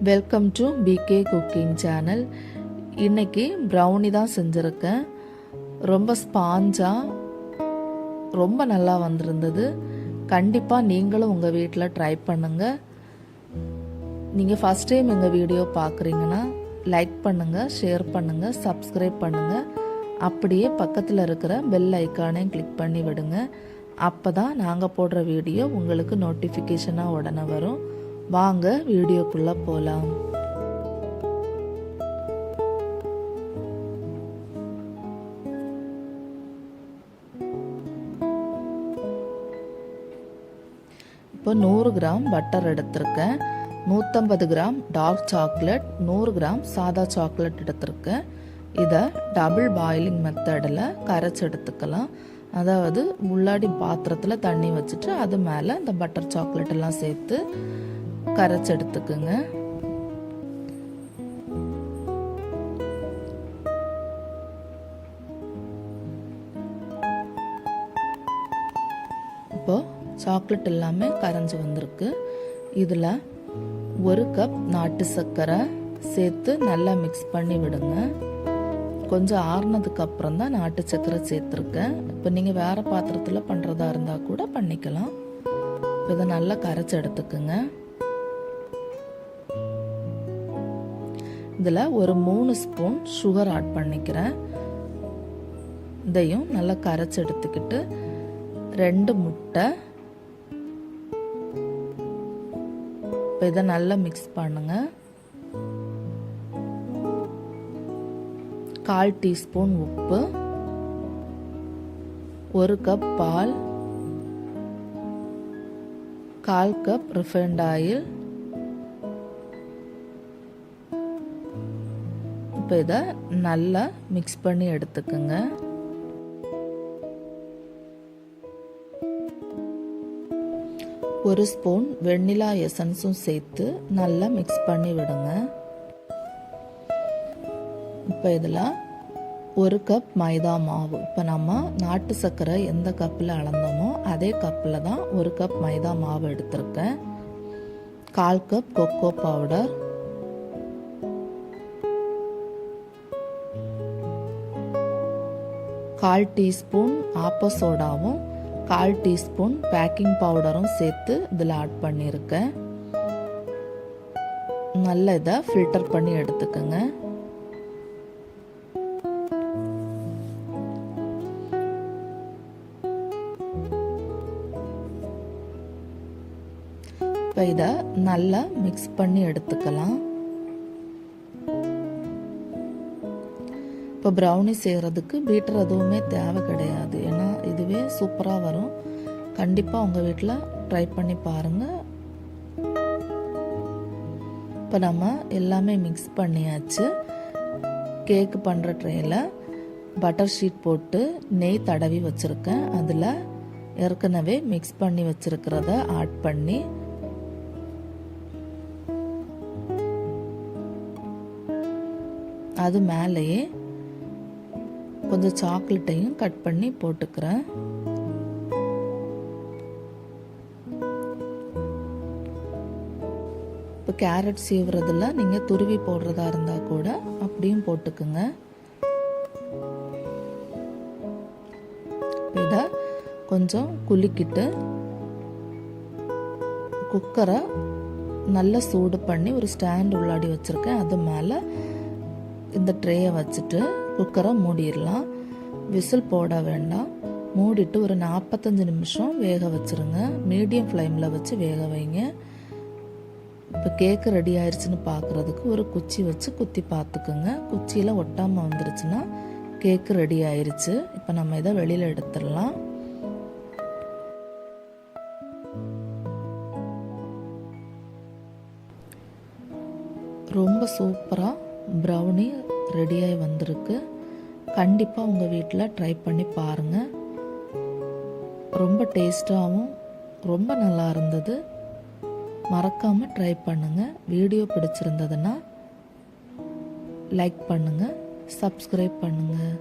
Welcome to PK cooking channel. இன்றைக்கி brownie தான் செஞ்சுருக்கேன். ரொம்ப ஸ்பாஞ்சாக ரொம்ப நல்லா வந்திருந்தது. கண்டிப்பாக நீங்களும் உங்கள் வீட்டில் ட்ரை பண்ணுங்கள். நீங்கள் ஃபஸ்ட் டைம் எங்கள் வீடியோ பார்க்குறீங்கன்னா லைக் பண்ணுங்கள், ஷேர் பண்ணுங்கள், சப்ஸ்கிரைப் பண்ணுங்கள். அப்படியே பக்கத்தில் இருக்கிற பெல் ஐக்கானையும் கிளிக் பண்ணி விடுங்க. அப்போ தான் நாங்கள் போடுற வீடியோ உங்களுக்கு நோட்டிஃபிகேஷனாக உடனே வரும். வாங்க வீடியோக்குள்ளே போகலாம். இப்போ 100 கிராம் பட்டர் எடுத்திருக்கேன், 150 கிராம் டார்க் சாக்லேட், 100 கிராம் சாதா சாக்லேட் எடுத்திருக்கேன். இதை டபுள் பாயிலிங் மெத்தடில் கரைச்சி எடுத்துக்கலாம். அதாவது உள்ளாடி பாத்திரத்தில் தண்ணி வச்சுட்டு அது மேலே இந்த பட்டர் சாக்லேட் எல்லாம் சேர்த்து கரைச்சி எடுத்துக்குங்க. இப்போ சாக்லேட் எல்லாமே கரைஞ்சி வந்திருக்கு. இதில் 1 கப் நாட்டு சர்க்கரை சேர்த்து நல்லா மிக்ஸ் பண்ணி விடுங்க. கொஞ்சம் ஆறுனதுக்கு அப்புறம் தான் நாட்டு சர்க்கரை சேர்த்துருக்கேன். இப்போ நீங்கள் வேறு பாத்திரத்தில் பண்ணுறதா இருந்தால் கூட பண்ணிக்கலாம். இதை நல்லா கரைச்சி எடுத்துக்குங்க. இதில் ஒரு 3 ஸ்பூன் சுகர் ஆட் பண்ணிக்கிறேன். இதையும் நல்லா கரைச்சி எடுத்துக்கிட்டு 2 முட்டை, இப்போ இதை நல்லா மிக்ஸ் பண்ணுங்க. 1/4 டீஸ்பூன் உப்பு, 1 கப் பால், 1/4 கப் ரிஃபைண்ட் ஆயில். இப்போ இதை நல்லா மிக்ஸ் பண்ணி எடுத்துக்குங்க. ஒரு ஸ்பூன் வெண்ணிலா எசன்ஸும் சேர்த்து நல்லா மிக்ஸ் பண்ணி விடுங்க. இப்போ இதில் 1 கப் மைதா மாவு, இப்போ நம்ம நாட்டு சர்க்கரை எந்த கப்பில் அளந்தோமோ அதே கப்பில் தான் 1 கப் மைதா மாவு எடுத்திருக்கேன். 1/4 கப் கொக்கோ பவுடர், 1/4 டீஸ்பூன் ஆப்ப சோடாவும் 1/4 டீஸ்பூன் பேக்கிங் பவுடரும் சேர்த்து இதில் ஆட் பண்ணியிருக்கேன். நல்லா இதை ஃபில்டர் பண்ணி எடுத்துக்கோங்க. இப்போ இதை நல்லா மிக்ஸ் பண்ணி எடுத்துக்கலாம். இப்போ ப்ரௌனி செய்கிறதுக்கு பீட்டர் எதுவுமே தேவை கிடையாது. ஏன்னா இதுவே சூப்பராக வரும். கண்டிப்பாக உங்கள் வீட்டில் ட்ரை பண்ணி பாருங்கள். இப்போ நம்ம எல்லாமே மிக்ஸ் பண்ணியாச்சு. கேக்கு பண்ணுற ட்ரேயில் பட்டர் ஷீட் போட்டு நெய் தடவி வச்சுருக்கேன். அதில் ஏற்கனவே மிக்ஸ் பண்ணி வச்சுருக்கிறத ஆட் பண்ணி அது மேலேயே கொஞ்சம் சாக்லேட்டையும் கட் பண்ணி போட்டுக்கிறேன். இப்போ கேரட் சீவுறதுல நீங்கள் துருவி போடுறதா இருந்தால் கூட அப்படியும் போட்டுக்குங்க. இதை கொஞ்சம் குலுக்கிட்டு குக்கரை நல்லா சூடு பண்ணி ஒரு ஸ்டாண்ட் உள்ளாடி வச்சுருக்கேன். அது மேலே இந்த ட்ரேயை வச்சுட்டு குக்கரை மூடிடலாம். விசில் போட வேண்டாம். மூடிட்டு ஒரு 45 நிமிஷம் வேக வச்சுருங்க. மீடியம் ஃப்ளேமில் வச்சு வேக வைங்க. இப்போ கேக்கு ரெடி ஆயிடுச்சுன்னு பார்க்குறதுக்கு ஒரு குச்சி வச்சு குத்தி பார்த்துக்குங்க. குச்சியில் ஒட்டாமல் வந்துருச்சுன்னா கேக்கு ரெடி ஆயிடுச்சு. இப்போ நம்ம இதை வெளியில் எடுத்துடலாம். ரொம்ப சூப்பராக ப்ரௌனி ரெடியாகி வந்திருக்கு. கண்டிப்பாக உங்கள் வீட்டில் ட்ரை பண்ணி பாருங்கள். ரொம்ப டேஸ்ட்டாகவும் ரொம்ப நல்லா இருந்தது. மறக்காமல் ட்ரை பண்ணுங்கள். வீடியோ பிடிச்சிருந்ததுன்னா லைக் பண்ணுங்கள், சப்ஸ்கிரைப் பண்ணுங்கள்.